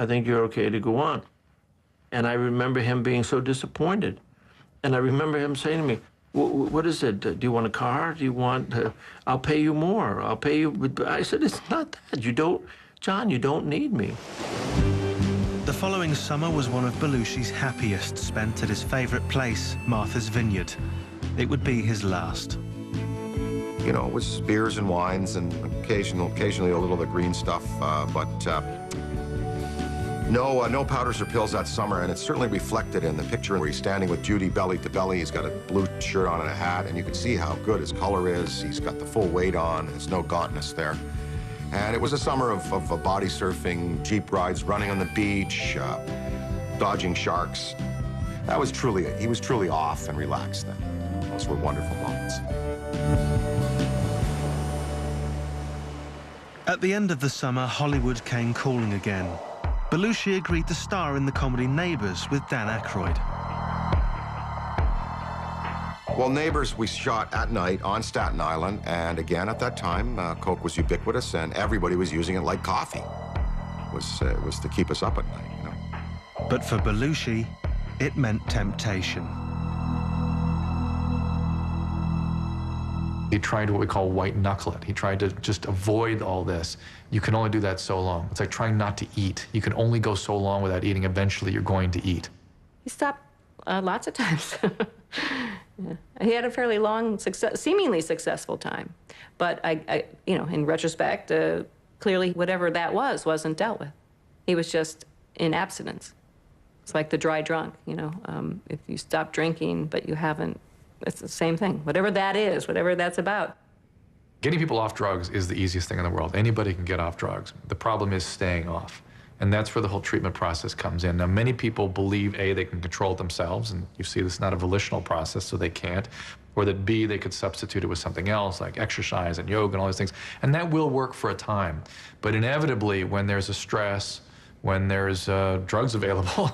think you're okay to go on. And I remember him being so disappointed. And I remember him saying to me, what is it? Do you want a car? Do you want, I'll pay you more. I'll pay you. But I said, it's not that. John, you don't need me. The following summer was one of Belushi's happiest, spent at his favorite place, Martha's Vineyard. It would be his last. It was beers and wines and occasionally a little of the green stuff, but no powders or pills that summer, and it's certainly reflected in the picture where he's standing with Judy belly to belly. He's got a blue shirt on and a hat, and you can see how good his color is. He's got the full weight on, and there's no gauntness there. And it was a summer of body surfing, Jeep rides, running on the beach, dodging sharks. He was truly off and relaxed then. Those were wonderful moments. At the end of the summer, Hollywood came calling again. Belushi agreed to star in the comedy Neighbors with Dan Aykroyd. Well, Neighbors, we shot at night on Staten Island, and again, at that time, Coke was ubiquitous, and everybody was using it like coffee. It was to keep us up at night, But for Belushi, it meant temptation. He tried what we call white knuckle it. He tried to just avoid all this. You can only do that so long. It's like trying not to eat. You can only go so long without eating. Eventually, you're going to eat. He stopped lots of times. Yeah. He had a fairly long, seemingly successful time. But in retrospect, clearly whatever that wasn't dealt with. He was just in abstinence. It's like the dry drunk, if you stop drinking, but you haven't, it's the same thing. Whatever that is, whatever that's about. Getting people off drugs is the easiest thing in the world. Anybody can get off drugs. The problem is staying off. And that's where the whole treatment process comes in. Now, many people believe, A, they can control it themselves, and you see this is not a volitional process, so they can't, or that, B, they could substitute it with something else, like exercise and yoga and all these things. And that will work for a time. But inevitably, when there's a stress, when there's drugs available,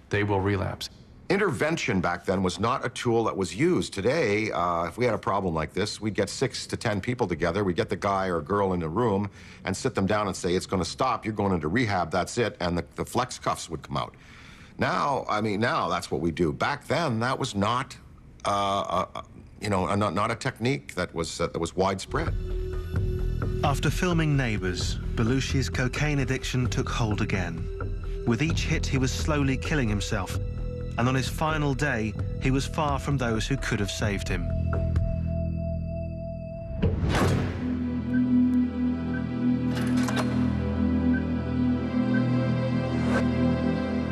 they will relapse. Intervention back then was not a tool that was used. Today, if we had a problem like this, we'd get 6 to 10 people together. We'd get the guy or girl in the room and sit them down and say, it's going to stop, you're going into rehab, that's it, and the flex cuffs would come out. Now, I mean, now that's what we do. Back then, that was not, you know, not a technique that was widespread. After filming Neighbours, Belushi's cocaine addiction took hold again. With each hit, he was slowly killing himself. And on his final day, he was far from those who could have saved him.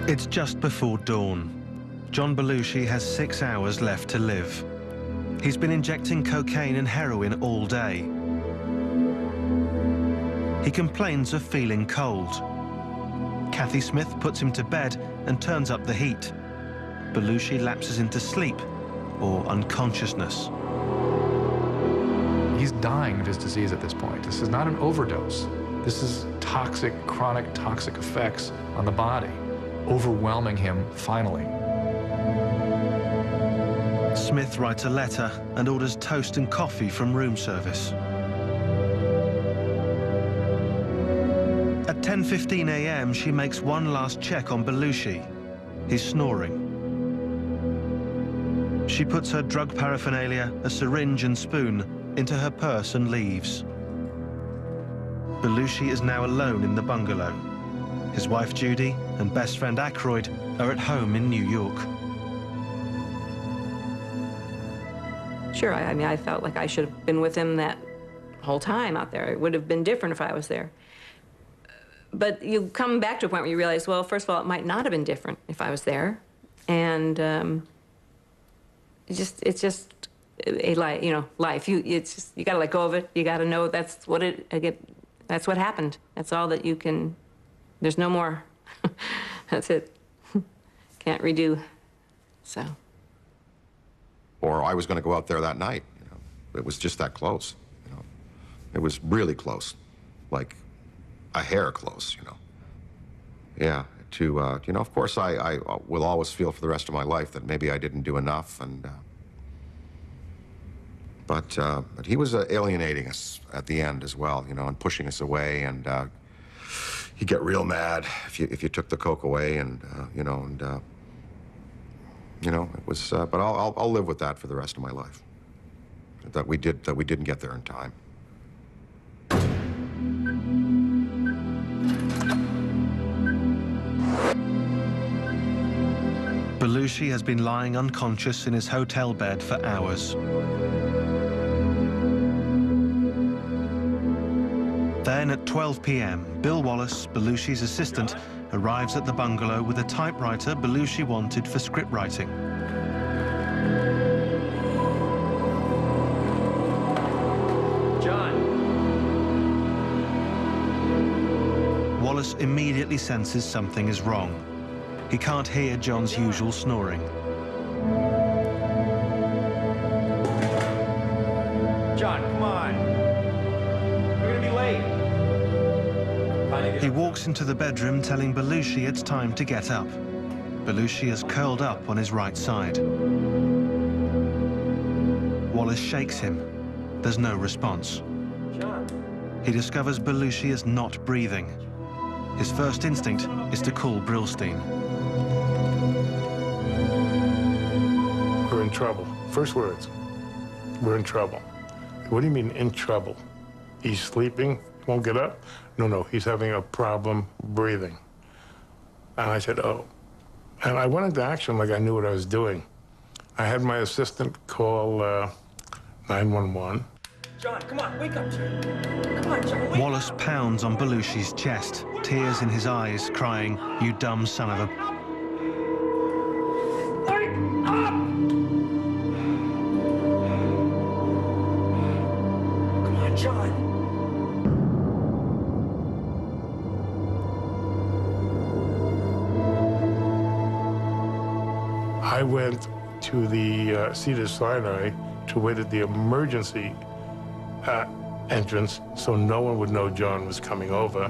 It's just before dawn. John Belushi has 6 hours left to live. He's been injecting cocaine and heroin all day. He complains of feeling cold. Kathy Smith puts him to bed and turns up the heat. Belushi lapses into sleep or unconsciousness. He's dying of his disease at this point. This is not an overdose. This is toxic, chronic toxic effects on the body, overwhelming him finally. Smith writes a letter and orders toast and coffee from room service. At 10:15 a.m., she makes one last check on Belushi. He's snoring. She puts her drug paraphernalia, a syringe and spoon, into her purse and leaves. Belushi is now alone in the bungalow. His wife Judy and best friend Aykroyd are at home in New York. Sure, I mean, I felt like I should have been with him that whole time out there. It would have been different if I was there. But you come back to a point where you realize, well, first of all, it might not have been different if I was there. And it's just a life, you know, life. You gotta let go of it. You gotta know that's what that's what happened. That's all that you can. There's no more. That's it. Can't redo. So. Or I was going to go out there that night. You know, it was just that close. You know, it was really close, like a hair close. You know. Yeah. To you know, of course, I will always feel for the rest of my life that maybe I didn't do enough, and but he was alienating us at the end as well, you know, and pushing us away, and he'd get real mad if you took the coke away, and you know, and you know, it was. But I'll live with that for the rest of my life. That we didn't get there in time. Belushi has been lying unconscious in his hotel bed for hours. Then at 12 p.m., Bill Wallace, Belushi's assistant, arrives at the bungalow with a typewriter Belushi wanted for script writing. John. Wallace immediately senses something is wrong. He can't hear John's usual snoring. John, come on. We're gonna be late. He walks into the bedroom telling Belushi it's time to get up. Belushi is curled up on his right side. Wallace shakes him. There's no response. John. He discovers Belushi is not breathing. His first instinct is to call Brillstein. We're in trouble. First words, we're in trouble. What do you mean in trouble? He's sleeping, won't get up? No, he's having a problem breathing. And I said, oh. And I went into action like I knew what I was doing. I had my assistant call 911. John, come on, wake up, John. Come on, John, wake Wallace pounds on Belushi's chest, tears in his eyes, crying, "You dumb son of a..." Wake up! Come on, John. I went to the Cedars-Sinai to wait at the emergency entrance so no one would know John was coming over.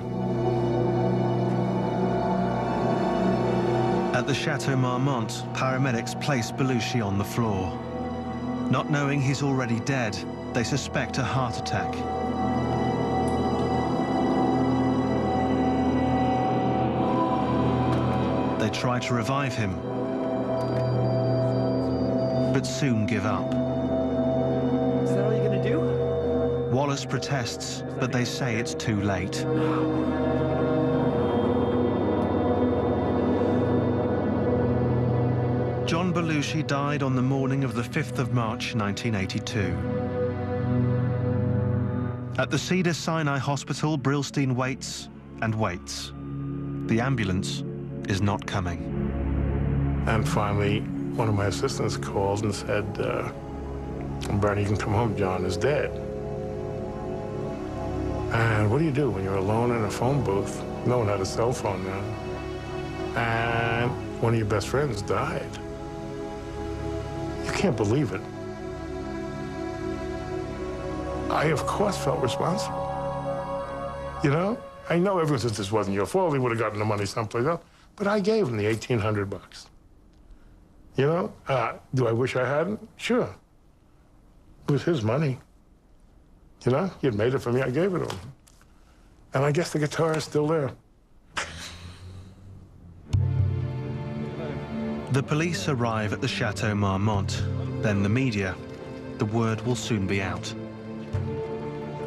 At the Chateau Marmont, paramedics place Belushi on the floor. Not knowing he's already dead, they suspect a heart attack. They try to revive him, but soon give up. Is that all you're gonna do? Wallace protests, but they say it's too late. John Belushi died on the morning of the 5th of March, 1982. At the Cedars-Sinai Hospital, Brillstein waits and waits. The ambulance is not coming. And finally, one of my assistants called and said, Bernie, you can come home, John is dead. And what do you do when you're alone in a phone booth? No one had a cell phone then. And one of your best friends died. You can't believe it. I, of course, felt responsible. You know? I know everyone says this wasn't your fault. He would have gotten the money someplace else. But I gave him the $1,800. You know? Do I wish I hadn't? Sure. It was his money. You know? He had made it for me. I gave it to him. And I guess the guitar is still there. The police arrive at the Chateau Marmont, then the media. The word will soon be out.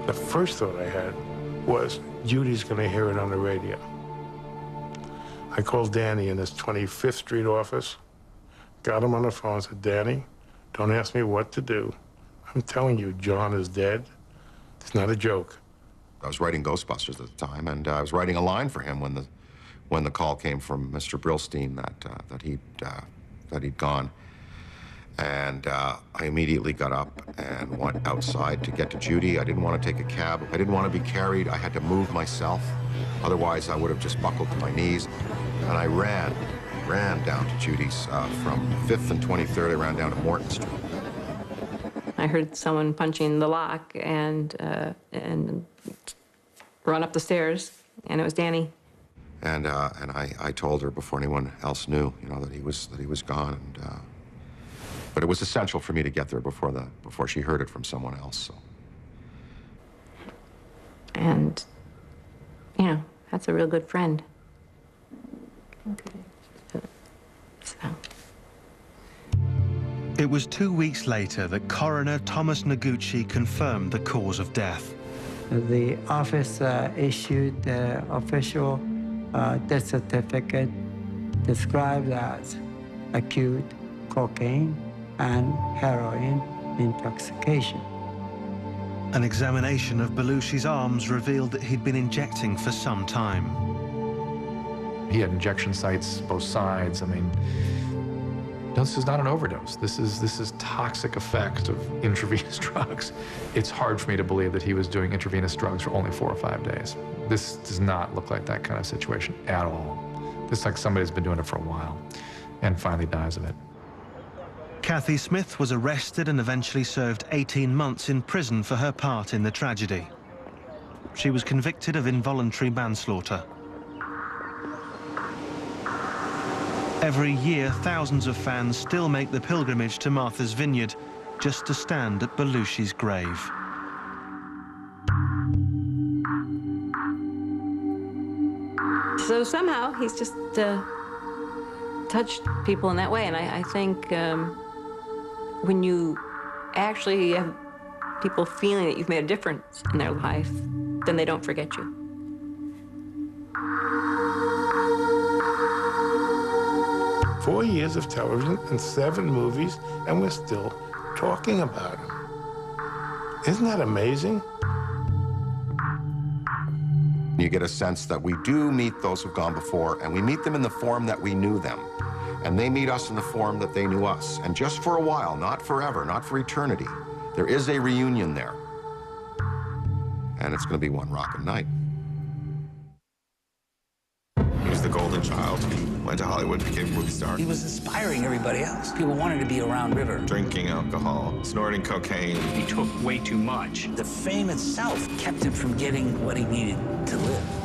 The first thought I had was, Judy's going to hear it on the radio. I called Danny in his 25th Street office, got him on the phone and said, Danny, don't ask me what to do. I'm telling you, John is dead. It's not a joke. I was writing Ghostbusters at the time, and I was writing a line for him when the call came from Mr. Brillstein that he'd gone. And I immediately got up and went outside to get to Judy. I didn't want to take a cab. I didn't want to be carried. I had to move myself. Otherwise, I would have just buckled to my knees. And I ran down to Judy's from 5th and 23rd. I ran down to Morton Street. I heard someone punching the lock and run up the stairs, and it was Danny. And I told her before anyone else knew, you know, that he was gone. And but it was essential for me to get there before she heard it from someone else. So. And you know, that's a real good friend. Okay. So. It was 2 weeks later that coroner Thomas Noguchi confirmed the cause of death. The office issued the official death certificate described as acute cocaine and heroin intoxication. An examination of Belushi's arms revealed that he'd been injecting for some time. He had injection sites both sides. I mean, this is not an overdose. This is toxic effect of intravenous drugs. It's hard for me to believe that he was doing intravenous drugs for only 4 or 5 days. This does not look like that kind of situation at all. It's like somebody's been doing it for a while and finally dies of it. Kathy Smith was arrested and eventually served 18 months in prison for her part in the tragedy. She was convicted of involuntary manslaughter. Every year, thousands of fans still make the pilgrimage to Martha's Vineyard just to stand at Belushi's grave. So somehow he's just touched people in that way, and I think when you actually have people feeling that you've made a difference in their life, then they don't forget you. Four years of television and 7 movies, and we're still talking about him. Isn't that amazing? You get a sense that we do meet those who've gone before, and we meet them in the form that we knew them. And they meet us in the form that they knew us. And just for a while, not forever, not for eternity, there is a reunion there. And it's going to be one rockin' night. He was the golden child. He went to Hollywood, became a movie star. He was inspiring everybody else. People wanted to be around River. Drinking alcohol, snorting cocaine. He took way too much. The fame itself kept him from getting what he needed to live.